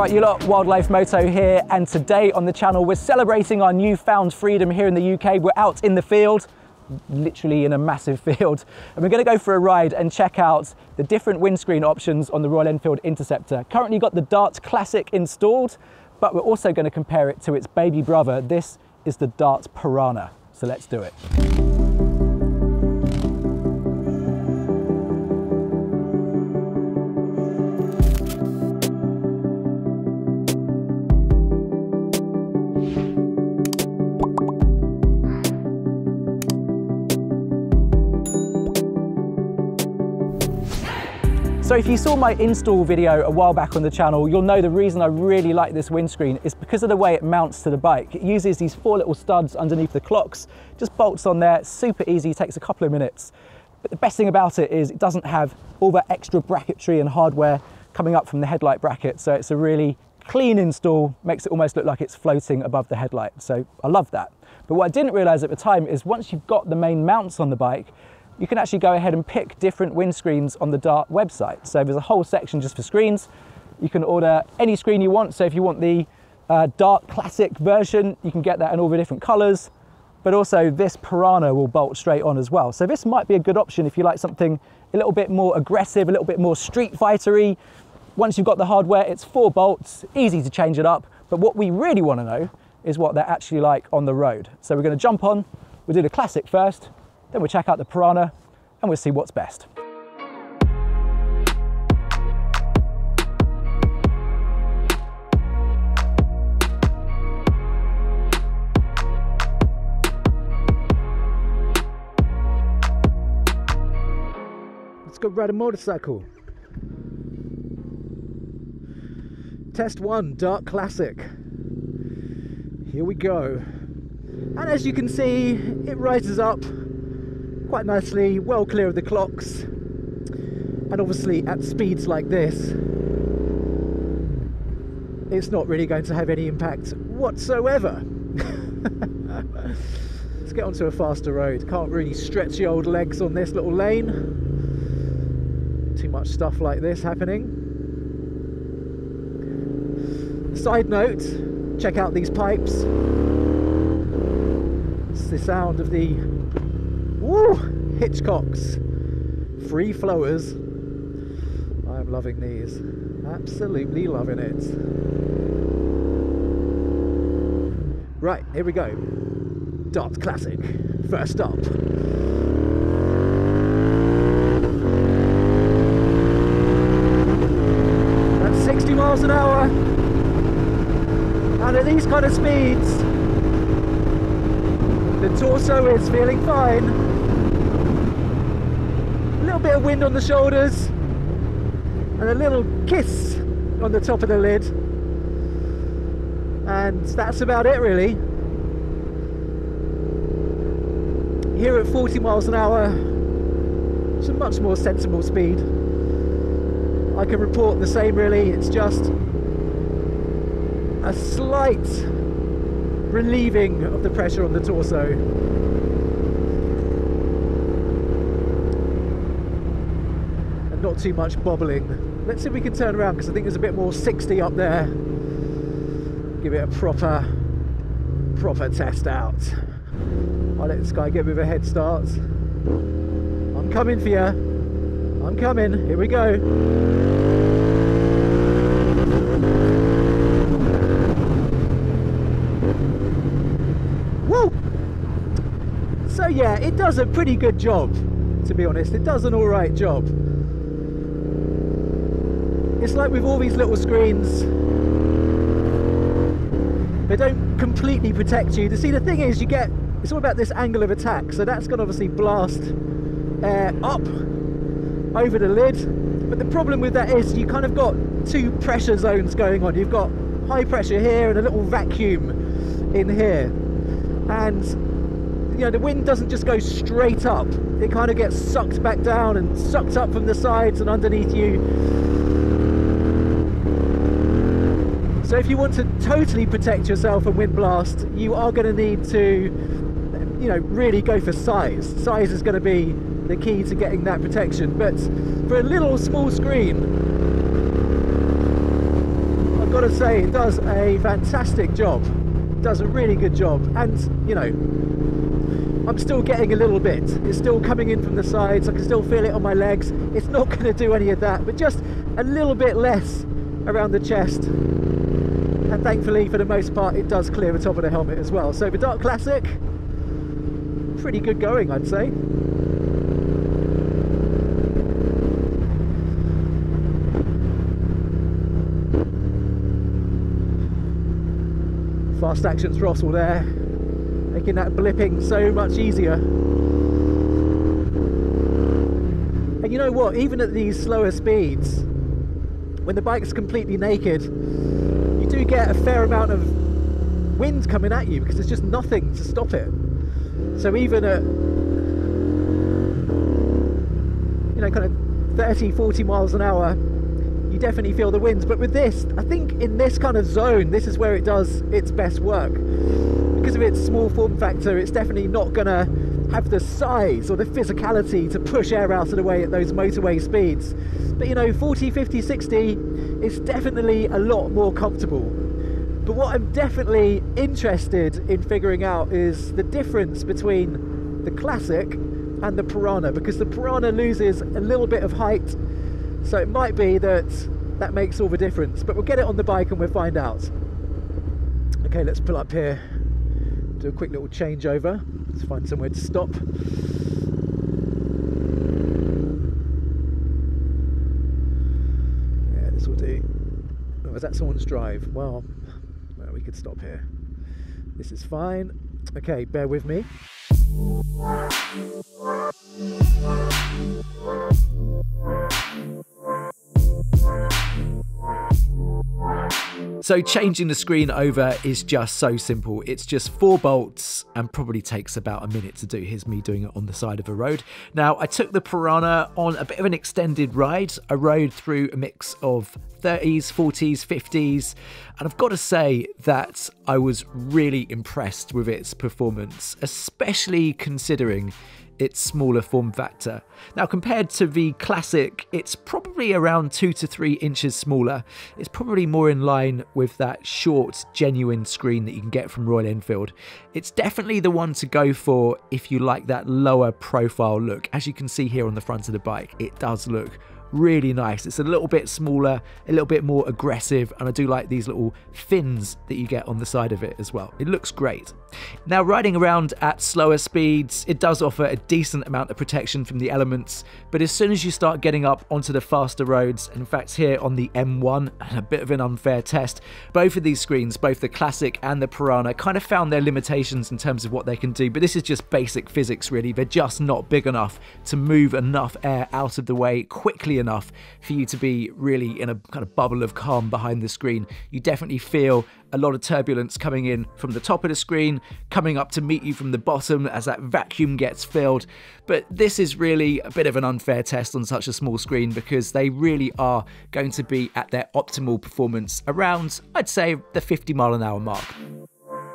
Right, you lot, Wildlife Moto here, and today on the channel we're celebrating our newfound freedom here in the UK. We're out in the field, literally in a massive field, and we're going to go for a ride and check out the different windscreen options on the Royal Enfield Interceptor. Currently got the Dart Classic installed, but we're also going to compare it to its baby brother. This is the Dart Piranha, so let's do it. So if you saw my install video a while back on the channel, you'll know the reason I really like this windscreen is because of the way it mounts to the bike. It uses these 4 little studs underneath the clocks, just bolts on there, super easy, takes a couple of minutes. But the best thing about it is it doesn't have all that extra bracketry and hardware coming up from the headlight bracket. So it's a really clean install, makes it almost look like it's floating above the headlight. So I love that. But what I didn't realize at the time is once you've got the main mounts on the bike, you can actually go ahead and pick different windscreens on the Dart website. So there's a whole section just for screens. You can order any screen you want. So if you want the Dart Classic version, you can get that in all the different colors. But also this Piranha will bolt straight on as well. So this might be a good option if you like something a little bit more aggressive, a little bit more street fighter-y. Once you've got the hardware, it's 4 bolts, easy to change it up. But what we really want to know is what they're actually like on the road. So we're going to jump on, we'll do the Classic first, then we'll check out the Piranha and we'll see what's best. Let's go ride a motorcycle. Test 1, Dart Classic. Here we go. And as you can see, it rises up quite nicely, well clear of the clocks, and obviously at speeds like this it's not really going to have any impact whatsoever. Let's get onto a faster road. Can't really stretch the old legs on this little lane. Too much stuff like this happening. Side note, check out these pipes. It's the sound of the Hitchcocks free flowers. I'm loving these, absolutely loving it. Right, here we go. Dart Classic, first up. That's 60 miles an hour, and at these kind of speeds the torso is feeling fine. A little bit of wind on the shoulders and a little kiss on the top of the lid, and that's about it really. Here at 40 miles an hour, it's a much more sensible speed. I can report the same really. It's just a slight relieving of the pressure on the torso. And not too much bobbling. Let's see if we can turn around because I think there's a bit more 60 up there. Give it a proper test out. I'll let this guy get with a head start. I'm coming for you. I'm coming. Here we go. Woo! So yeah, it does a pretty good job, to be honest. It does an alright job. It's like with all these little screens, they don't completely protect you. See, the thing is, it's all about this angle of attack, so that's going to obviously blast air up over the lid. But the problem with that is you kind of got 2 pressure zones going on. You've got high pressure here and a little vacuum in here. And you know, the wind doesn't just go straight up. It kind of gets sucked back down and sucked up from the sides and underneath you. So if you want to totally protect yourself from wind blast, you are going to need to, you know, really go for size. Size is going to be the key to getting that protection. But for a little small screen, I've got got to say, it does a fantastic job. It does a really good job. And, you know, I'm still getting a little bit. It's still coming in from the sides. I can still feel it on my legs. It's not going to do any of that, but just a little bit less around the chest. And thankfully, for the most part, it does clear the top of the helmet as well. So the Dart Classic, pretty good going, I'd say. Fast action throttle there, making that blipping so much easier. And you know what, even at these slower speeds, when the bike's completely naked, you do get a fair amount of wind coming at you because there's just nothing to stop it. So even at, you know, kind of 30, 40 miles an hour, you definitely feel the winds. But with this, I think in this kind of zone, this is where it does its best work. Because of its small form factor, it's definitely not going to have the size or the physicality to push air out of the way at those motorway speeds. But you know, 40, 50, 60 is definitely a lot more comfortable. But what I'm definitely interested in figuring out is the difference between the Classic and the Piranha, because the Piranha loses a little bit of height. So it might be that that makes all the difference, but we'll get it on the bike and we'll find out. Okay, let's pull up here, do a quick little changeover. Let's find somewhere to stop. Yeah, this will do. Oh, is that someone's drive? Well, we could stop here. This is fine. Okay, bear with me. So changing the screen over is just so simple. It's just 4 bolts and probably takes about a minute to do. Here's me doing it on the side of a road. Now, I took the Piranha on a bit of an extended ride. I rode through a mix of 30s, 40s, 50s, and I've got to say that I was really impressed with its performance, especially considering its smaller form factor. Now, compared to the Classic, it's probably around 2 to 3 inches smaller. It's probably more in line with that short, genuine screen that you can get from Royal Enfield. It's definitely the one to go for if you like that lower profile look. As you can see here on the front of the bike, it does look really nice. It's a little bit smaller, a little bit more aggressive, and I do like these little fins that you get on the side of it as well. It looks great. Now, riding around at slower speeds, it does offer a decent amount of protection from the elements, but as soon as you start getting up onto the faster roads, in fact here on the M1, and a bit of an unfair test, both of these screens, both the Classic and the Piranha, kind of found their limitations in terms of what they can do, but this is just basic physics really. They're just not big enough to move enough air out of the way quickly enough for you to be really in a kind of bubble of calm behind the screen. You definitely feel a lot of turbulence coming in from the top of the screen, coming up to meet you from the bottom as that vacuum gets filled. But this is really a bit of an unfair test on such a small screen because they really are going to be at their optimal performance around, I'd say, the 50 mile an hour mark.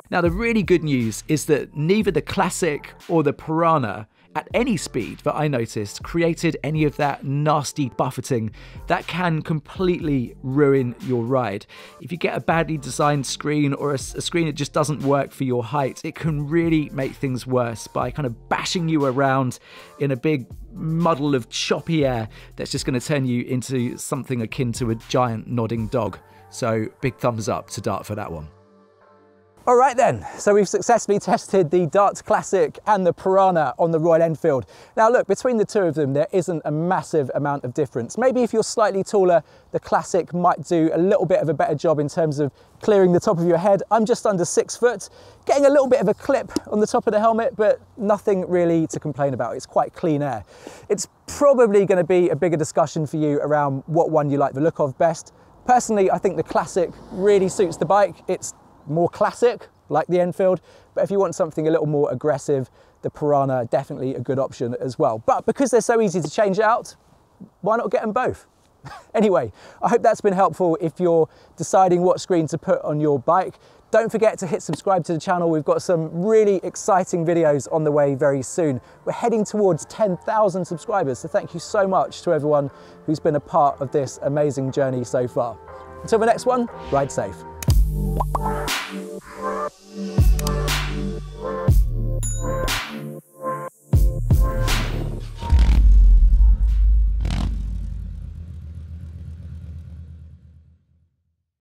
Now, the really good news is that neither the Classic or the Piranha at any speed that I noticed created any of that nasty buffeting that can completely ruin your ride. If you get a badly designed screen or a screen that just doesn't work for your height, it can really make things worse by kind of bashing you around in a big muddle of choppy air that's just going to turn you into something akin to a giant nodding dog. So big thumbs up to Dart for that one. All right then, so we've successfully tested the Dart Classic and the Piranha on the Royal Enfield. Now look, between the two of them, there isn't a massive amount of difference. Maybe if you're slightly taller, the Classic might do a little bit of a better job in terms of clearing the top of your head. I'm just under 6 foot, getting a little bit of a clip on the top of the helmet, but nothing really to complain about. It's quite clean air. It's probably going to be a bigger discussion for you around what one you like the look of best. Personally, I think the Classic really suits the bike. It's more classic, like the Enfield, but if you want something a little more aggressive, the Piranha definitely a good option as well. But because they're so easy to change out, why not get them both? Anyway, I hope that's been helpful if you're deciding what screen to put on your bike. Don't forget to hit subscribe to the channel. We've got some really exciting videos on the way very soon. We're heading towards 10,000 subscribers, so thank you so much to everyone who's been a part of this amazing journey so far. Until the next one, ride safe.